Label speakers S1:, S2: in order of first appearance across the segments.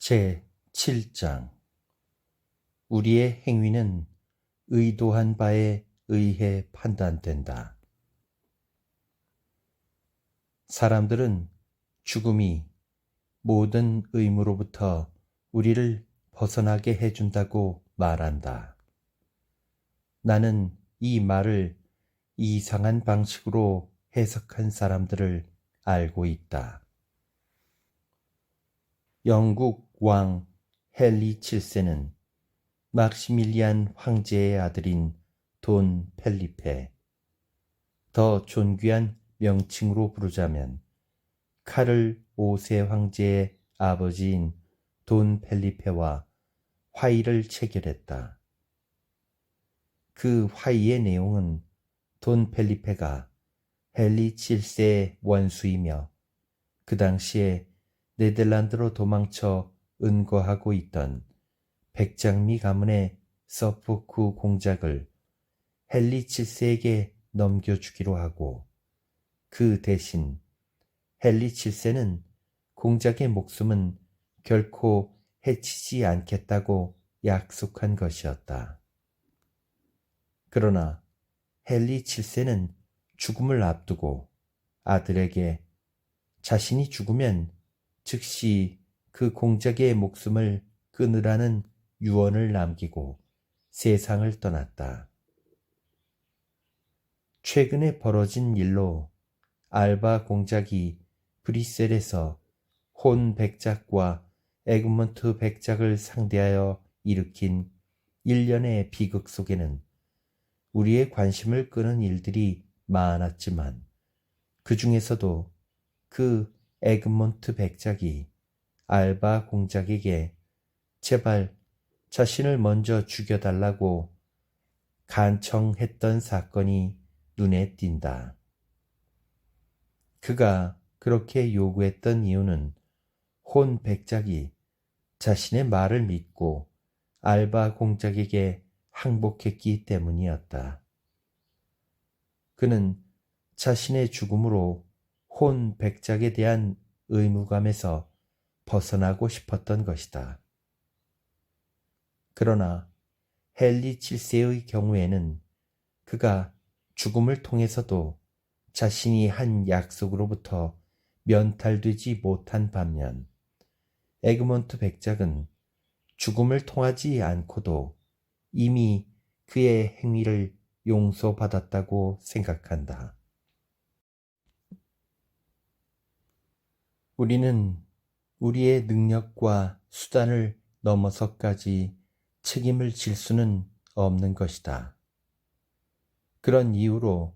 S1: 제7장 우리의 행위는 의도한 바에 의해 판단된다. 사람들은 죽음이 모든 의무로부터 우리를 벗어나게 해준다고 말한다. 나는 이 말을 이상한 방식으로 해석한 사람들을 알고 있다. 영국 왕 헨리 7세는 막시밀리안 황제의 아들인 돈 펠리페, 더 존귀한 명칭으로 부르자면 카를 5세 황제의 아버지인 돈 펠리페와 화의를 체결했다. 그 화의의 내용은 돈 펠리페가 헨리 7세의 원수이며 그 당시에 네덜란드로 도망쳐 은거하고 있던 백장미 가문의 서포크 공작을 헨리 7세에게 넘겨주기로 하고, 그 대신 헨리 7세는 공작의 목숨은 결코 해치지 않겠다고 약속한 것이었다. 그러나 헨리 7세는 죽음을 앞두고 아들에게 자신이 죽으면 즉시 그 공작의 목숨을 끊으라는 유언을 남기고 세상을 떠났다. 최근에 벌어진 일로 알바 공작이 브뤼셀에서 혼 백작과 에그먼트 백작을 상대하여 일으킨 일련의 비극 속에는 우리의 관심을 끄는 일들이 많았지만, 그 중에서도 그 에그먼트 백작이 알바 공작에게 제발 자신을 먼저 죽여달라고 간청했던 사건이 눈에 띈다. 그가 그렇게 요구했던 이유는 혼 백작이 자신의 말을 믿고 알바 공작에게 항복했기 때문이었다. 그는 자신의 죽음으로 혼 백작에 대한 의무감에서 벗어나고 싶었던 것이다. 그러나 헨리 7세의 경우에는 그가 죽음을 통해서도 자신이 한 약속으로부터 면탈되지 못한 반면, 에그먼트 백작은 죽음을 통하지 않고도 이미 그의 행위를 용서받았다고 생각한다. 우리는 우리의 능력과 수단을 넘어서까지 책임을 질 수는 없는 것이다. 그런 이유로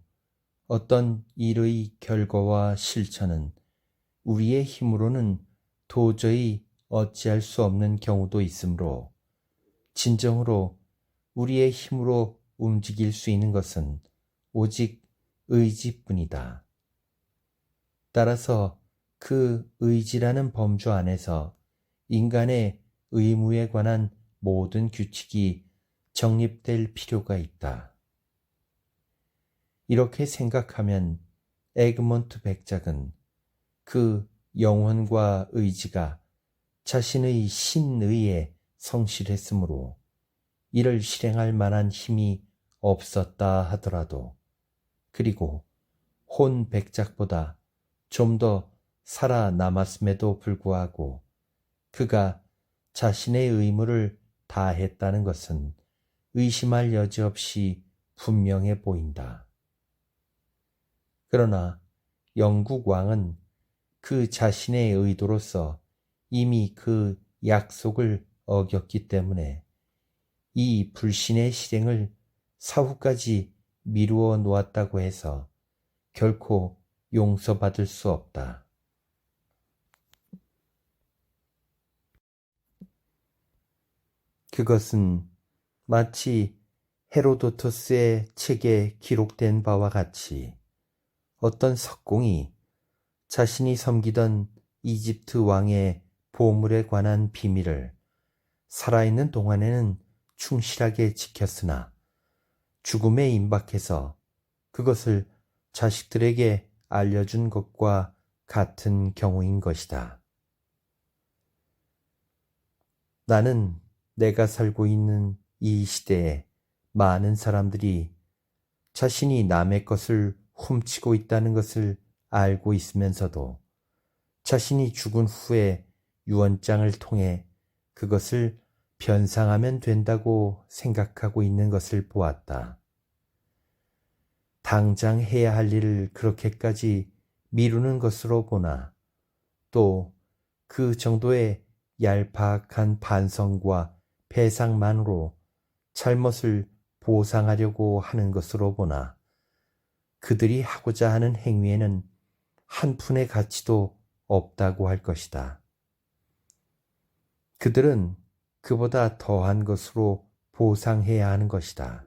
S1: 어떤 일의 결과와 실천은 우리의 힘으로는 도저히 어찌할 수 없는 경우도 있으므로, 진정으로 우리의 힘으로 움직일 수 있는 것은 오직 의지뿐이다. 따라서 그 의지라는 범주 안에서 인간의 의무에 관한 모든 규칙이 정립될 필요가 있다. 이렇게 생각하면 에그먼트 백작은 그 영혼과 의지가 자신의 신의에 성실했으므로 이를 실행할 만한 힘이 없었다 하더라도, 그리고 혼 백작보다 좀 더 살아남았음에도 불구하고 그가 자신의 의무를 다했다는 것은 의심할 여지 없이 분명해 보인다. 그러나 영국 왕은 그 자신의 의도로서 이미 그 약속을 어겼기 때문에 이 불신의 실행을 사후까지 미루어 놓았다고 해서 결코 용서받을 수 없다. 그것은 마치 헤로도토스의 책에 기록된 바와 같이 어떤 석공이 자신이 섬기던 이집트 왕의 보물에 관한 비밀을 살아있는 동안에는 충실하게 지켰으나 죽음에 임박해서 그것을 자식들에게 알려준 것과 같은 경우인 것이다. 나는 내가 살고 있는 이 시대에 많은 사람들이 자신이 남의 것을 훔치고 있다는 것을 알고 있으면서도 자신이 죽은 후에 유언장을 통해 그것을 변상하면 된다고 생각하고 있는 것을 보았다. 당장 해야 할 일을 그렇게까지 미루는 것으로 보나 또 그 정도의 얄팍한 반성과 배상만으로 잘못을 보상하려고 하는 것으로 보나 그들이 하고자 하는 행위에는 한 푼의 가치도 없다고 할 것이다. 그들은 그보다 더한 것으로 보상해야 하는 것이다.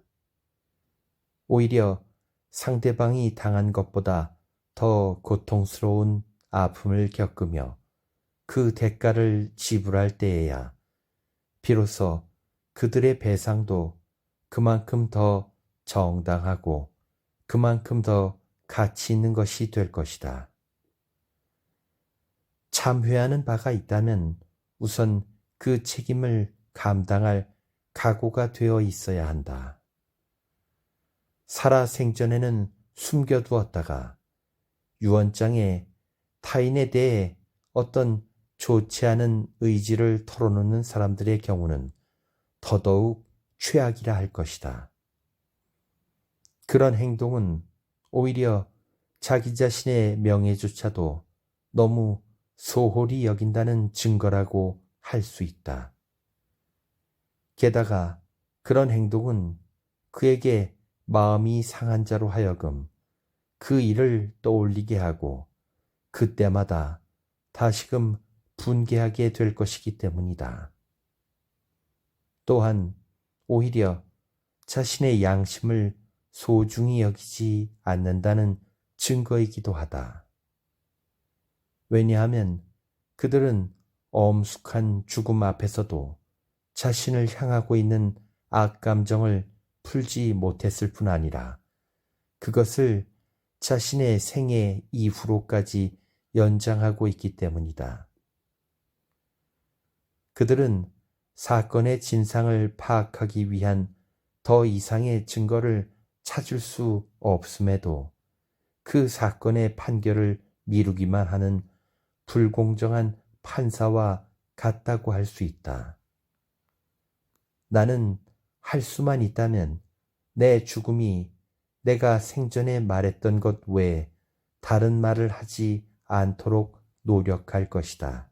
S1: 오히려 상대방이 당한 것보다 더 고통스러운 아픔을 겪으며 그 대가를 지불할 때에야 비로소 그들의 배상도 그만큼 더 정당하고 그만큼 더 가치 있는 것이 될 것이다. 참회하는 바가 있다면 우선 그 책임을 감당할 각오가 되어 있어야 한다. 살아생전에는 숨겨두었다가 유언장에 타인에 대해 어떤 좋지 않은 의지를 털어놓는 사람들의 경우는 더더욱 최악이라 할 것이다. 그런 행동은 오히려 자기 자신의 명예조차도 너무 소홀히 여긴다는 증거라고 할 수 있다. 게다가 그런 행동은 그에게 마음이 상한 자로 하여금 그 일을 떠올리게 하고 그때마다 다시금 분개하게 될 것이기 때문이다. 또한 오히려 자신의 양심을 소중히 여기지 않는다는 증거이기도 하다. 왜냐하면 그들은 엄숙한 죽음 앞에서도 자신을 향하고 있는 악감정을 풀지 못했을 뿐 아니라 그것을 자신의 생애 이후로까지 연장하고 있기 때문이다. 그들은 사건의 진상을 파악하기 위한 더 이상의 증거를 찾을 수 없음에도 그 사건의 판결을 미루기만 하는 불공정한 판사와 같다고 할 수 있다. 나는 할 수만 있다면 내 죽음이 내가 생전에 말했던 것 외에 다른 말을 하지 않도록 노력할 것이다.